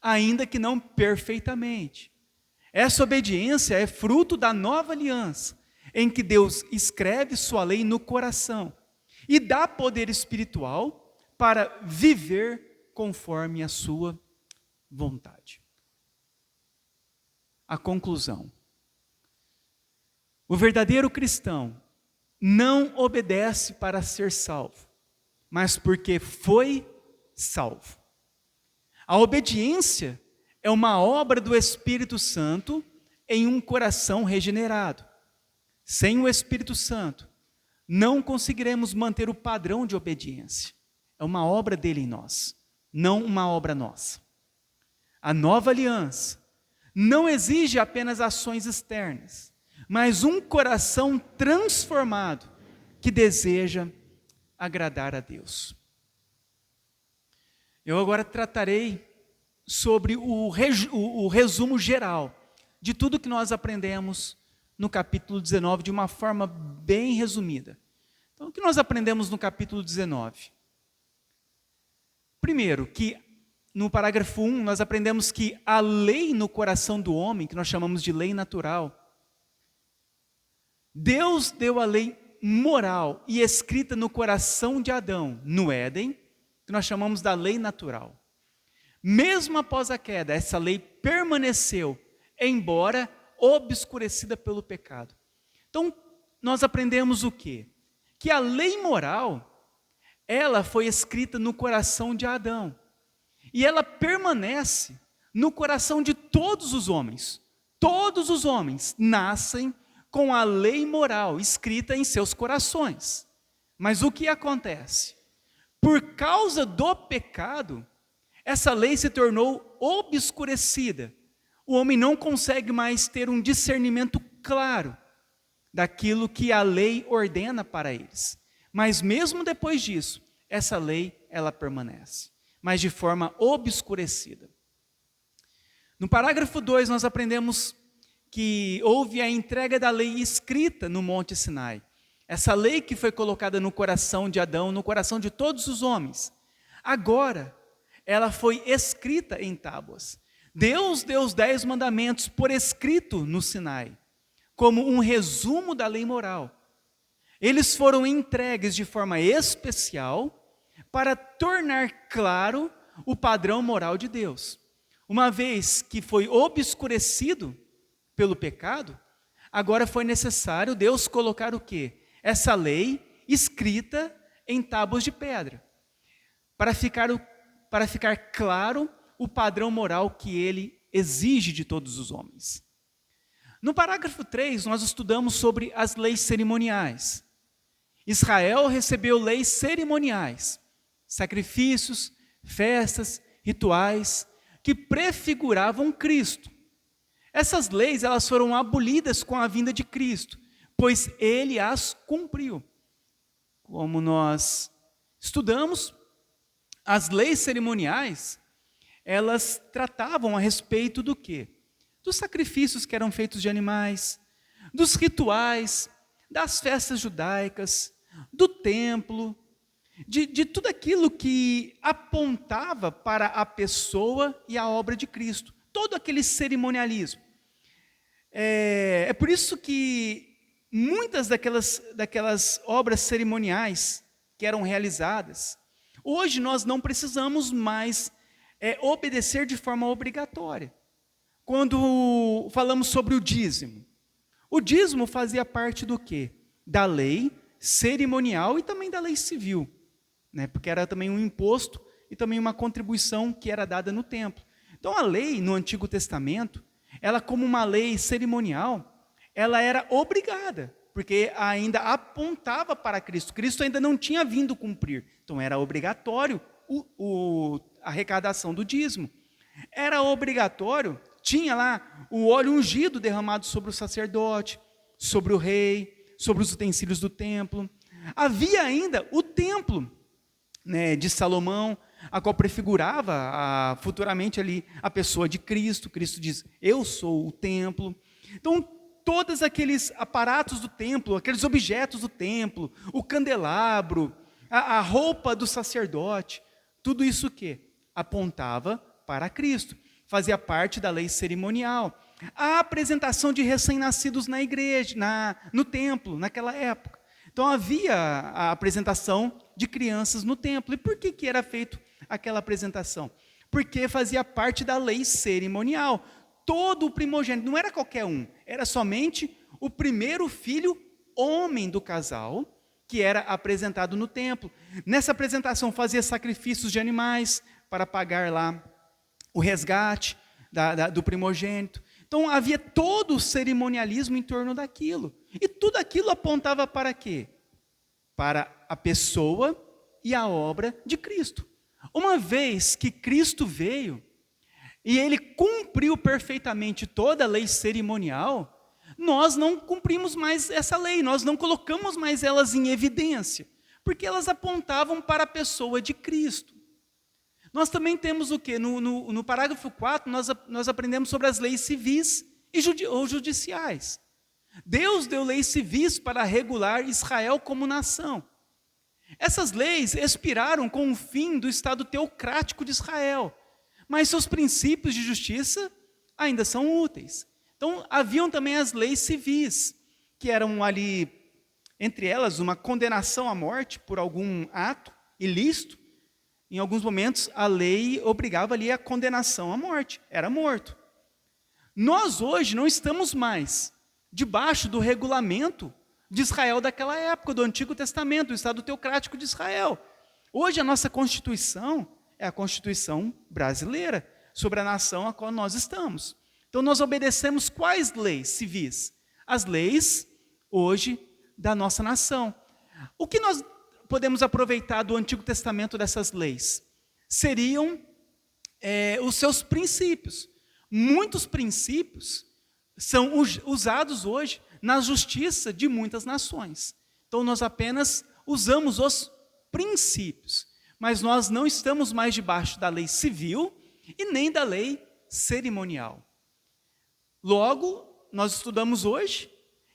ainda que não perfeitamente. Essa obediência é fruto da nova aliança, em que Deus escreve sua lei no coração e dá poder espiritual para viver conforme a sua vontade. A conclusão. O verdadeiro cristão não obedece para ser salvo, mas porque foi salvo. A obediência é uma obra do Espírito Santo em um coração regenerado. Sem o Espírito Santo, não conseguiremos manter o padrão de obediência. É uma obra dele em nós, não uma obra nossa. A nova aliança não exige apenas ações externas, mas um coração transformado que deseja agradar a Deus. Eu agora tratarei sobre o resumo geral de tudo que nós aprendemos no capítulo 19, de uma forma bem resumida. Então, o que nós aprendemos no capítulo 19? Primeiro, que no parágrafo 1, nós aprendemos que a lei no coração do homem, que nós chamamos de lei natural, Deus deu a lei moral e escrita no coração de Adão, no Éden, que nós chamamos da lei natural. Mesmo após a queda, essa lei permaneceu, embora obscurecida pelo pecado. Então, nós aprendemos o quê? Que a lei moral, ela foi escrita no coração de Adão. E ela permanece no coração de todos os homens. Todos os homens nascem com a lei moral escrita em seus corações. Mas o que acontece? Por causa do pecado, essa lei se tornou obscurecida. O homem não consegue mais ter um discernimento claro daquilo que a lei ordena para eles. Mas mesmo depois disso, essa lei, ela permanece, mas de forma obscurecida. No parágrafo 2, nós aprendemos que houve a entrega da lei escrita no Monte Sinai. Essa lei que foi colocada no coração de Adão, no coração de todos os homens. Agora, ela foi escrita em tábuas. Deus deu os 10 mandamentos por escrito no Sinai, como um resumo da lei moral. Eles foram entregues de forma especial para tornar claro o padrão moral de Deus. Uma vez que foi obscurecido pelo pecado, agora foi necessário Deus colocar o quê? Essa lei escrita em tábuas de pedra, para ficar claro o padrão moral que ele exige de todos os homens. No parágrafo 3, nós estudamos sobre as leis cerimoniais. Israel recebeu leis cerimoniais, sacrifícios, festas, rituais, que prefiguravam Cristo. Essas leis, elas foram abolidas com a vinda de Cristo, pois ele as cumpriu. Como nós estudamos, as leis cerimoniais, elas tratavam a respeito do quê? Dos sacrifícios que eram feitos de animais, dos rituais, das festas judaicas, do templo, de tudo aquilo que apontava para a pessoa e a obra de Cristo. Todo aquele cerimonialismo. É por isso que muitas daquelas obras cerimoniais que eram realizadas, hoje nós não precisamos mais obedecer de forma obrigatória. Quando falamos sobre o dízimo fazia parte do quê? Da lei cerimonial e também da lei civil, né? Porque era também um imposto e também uma contribuição que era dada no templo. Então a lei no Antigo Testamento, ela como uma lei cerimonial, ela era obrigada, porque ainda apontava para Cristo. Cristo ainda não tinha vindo cumprir, então era obrigatório a arrecadação do dízimo. Era obrigatório, tinha lá o óleo ungido derramado sobre o sacerdote, sobre o rei, sobre os utensílios do templo. Havia ainda o templo, né, de Salomão, a qual prefigurava futuramente ali a pessoa de Cristo. Cristo diz, eu sou o templo. Então, todos aqueles aparatos do templo, aqueles objetos do templo, o candelabro, a roupa do sacerdote, tudo isso que apontava para Cristo, fazia parte da lei cerimonial. A apresentação de recém-nascidos na igreja, no templo, naquela época. Então havia a apresentação de crianças no templo. E por que era feito aquela apresentação? Porque fazia parte da lei cerimonial. Todo o primogênito, não era qualquer um, era somente o primeiro filho homem do casal, que era apresentado no templo. Nessa apresentação fazia sacrifícios de animais para pagar lá o resgate do primogênito. Então havia todo o cerimonialismo em torno daquilo. E tudo aquilo apontava para quê? Para a pessoa e a obra de Cristo. Uma vez que Cristo veio e ele cumpriu perfeitamente toda a lei cerimonial, nós não cumprimos mais essa lei, nós não colocamos mais elas em evidência, porque elas apontavam para a pessoa de Cristo. Nós também temos o quê? No parágrafo 4, nós aprendemos sobre as leis civis ou judiciais. Deus deu leis civis para regular Israel como nação. Essas leis expiraram com o fim do Estado teocrático de Israel, mas seus princípios de justiça ainda são úteis. Então, haviam também as leis civis, que eram ali, entre elas, uma condenação à morte por algum ato ilícito. Em alguns momentos, a lei obrigava ali a condenação à morte, era morto. Nós hoje não estamos mais debaixo do regulamento de Israel daquela época, do Antigo Testamento, do Estado teocrático de Israel. Hoje a nossa Constituição é a Constituição brasileira, sobre a nação a qual nós estamos. Então nós obedecemos quais leis civis? As leis, hoje, da nossa nação. O que nós podemos aproveitar do Antigo Testamento dessas leis? Seriam os seus princípios. Muitos princípios são usados hoje na justiça de muitas nações. Então nós apenas usamos os princípios, mas nós não estamos mais debaixo da lei civil e nem da lei cerimonial. Logo, nós estudamos hoje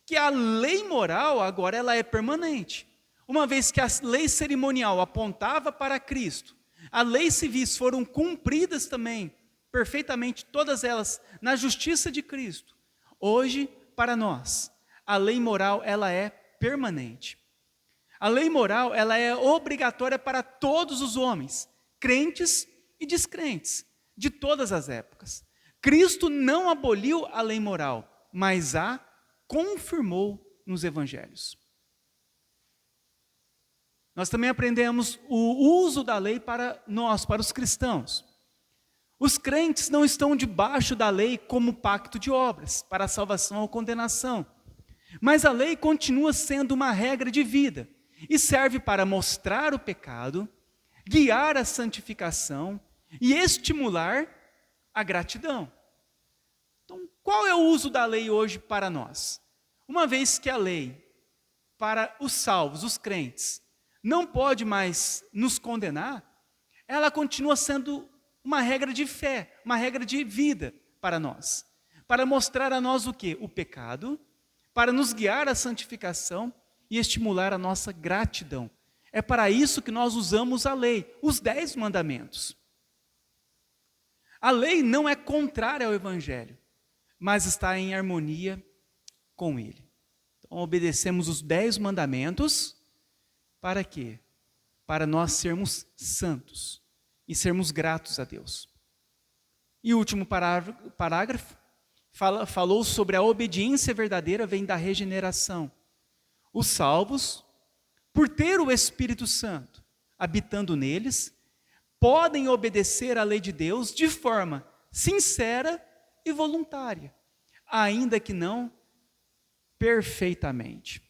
que a lei moral agora ela é permanente. Uma vez que a lei cerimonial apontava para Cristo, as leis civis foram cumpridas também, perfeitamente, todas elas, na justiça de Cristo. Hoje, para nós, a lei moral ela é permanente. A lei moral ela é obrigatória para todos os homens, crentes e descrentes, de todas as épocas. Cristo não aboliu a lei moral, mas a confirmou nos evangelhos. Nós também aprendemos o uso da lei para nós, para os cristãos. Os crentes não estão debaixo da lei como pacto de obras, para a salvação ou condenação. Mas a lei continua sendo uma regra de vida e serve para mostrar o pecado, guiar a santificação e estimular a gratidão. Então, qual é o uso da lei hoje para nós? Uma vez que a lei, para os salvos, os crentes, não pode mais nos condenar, ela continua sendo uma regra de fé, uma regra de vida para nós. Para mostrar a nós o quê? O pecado, para nos guiar à santificação e estimular a nossa gratidão. É para isso que nós usamos a lei, os 10 mandamentos. A lei não é contrária ao Evangelho, mas está em harmonia com ele. Então, obedecemos os 10 mandamentos, para quê? Para nós sermos santos e sermos gratos a Deus. E o último parágrafo falou sobre a obediência verdadeira vem da regeneração. Os salvos, por ter o Espírito Santo habitando neles, podem obedecer à lei de Deus de forma sincera e voluntária, ainda que não perfeitamente.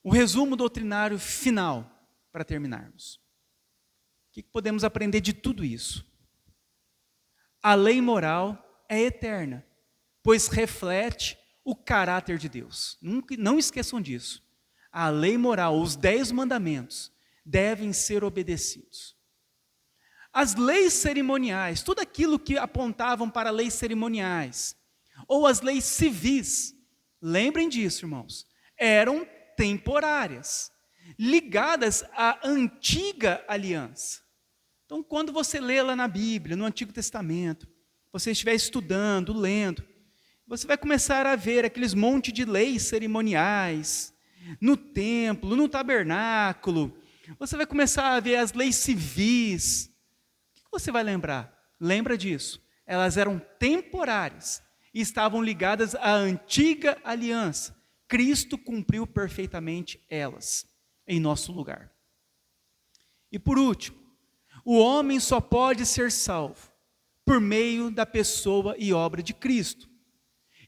O resumo doutrinário final, para terminarmos. O que podemos aprender de tudo isso? A lei moral é eterna, pois reflete o caráter de Deus. Não esqueçam disso. A lei moral, os 10 mandamentos, devem ser obedecidos. As leis cerimoniais, tudo aquilo que apontavam para leis cerimoniais, ou as leis civis, lembrem disso, irmãos, eram temporárias, ligadas à antiga aliança. Então, quando você lê lá na Bíblia, no Antigo Testamento, você estiver estudando, lendo, você vai começar a ver aqueles monte de leis cerimoniais, no templo, no tabernáculo, você vai começar a ver as leis civis. O que você vai lembrar? Lembra disso. Elas eram temporárias e estavam ligadas à antiga aliança. Cristo cumpriu perfeitamente elas em nosso lugar. E por último, o homem só pode ser salvo por meio da pessoa e obra de Cristo.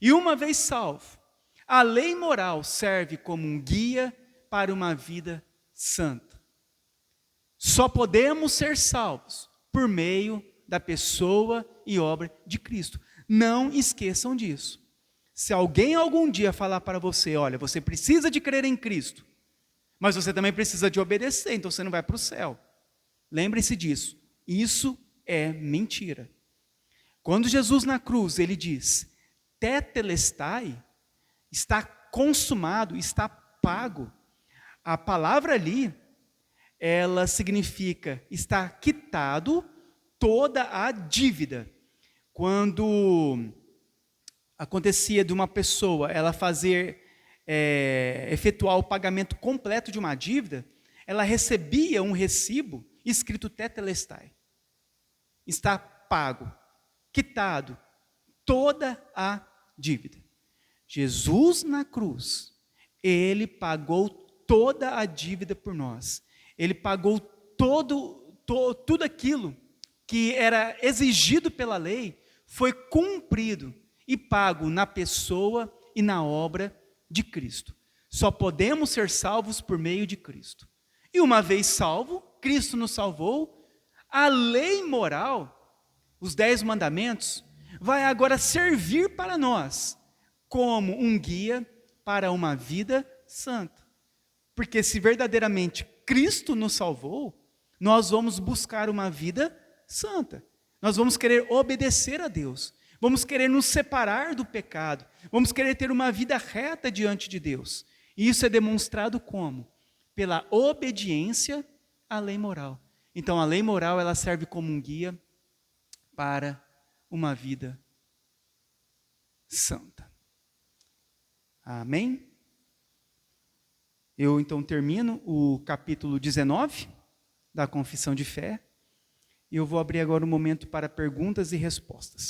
E uma vez salvo, a lei moral serve como um guia para uma vida santa. Só podemos ser salvos por meio da pessoa e obra de Cristo. Não esqueçam disso. Se alguém algum dia falar para você, olha, você precisa de crer em Cristo, mas você também precisa de obedecer, então você não vai para o céu. Lembre-se disso. Isso é mentira. Quando Jesus na cruz, ele diz, tetelestai, está consumado, está pago. A palavra ali, ela significa, está quitado toda a dívida. Quando acontecia de uma pessoa ela efetuar o pagamento completo de uma dívida, ela recebia um recibo escrito tetelestai. Está pago, quitado, toda a dívida. Jesus na cruz, ele pagou toda a dívida por nós. Ele pagou tudo aquilo que era exigido pela lei, foi cumprido e pago na pessoa e na obra de Cristo. Só podemos ser salvos por meio de Cristo. E uma vez salvo, Cristo nos salvou, a lei moral, os 10 mandamentos, vai agora servir para nós como um guia para uma vida santa. Porque se verdadeiramente Cristo nos salvou, nós vamos buscar uma vida santa. Nós vamos querer obedecer a Deus. Vamos querer nos separar do pecado. Vamos querer ter uma vida reta diante de Deus. E isso é demonstrado como? Pela obediência à lei moral. Então a lei moral ela serve como um guia para uma vida santa. Amém? Eu então termino o capítulo 19 da Confissão de Fé. E eu vou abrir agora um momento para perguntas e respostas.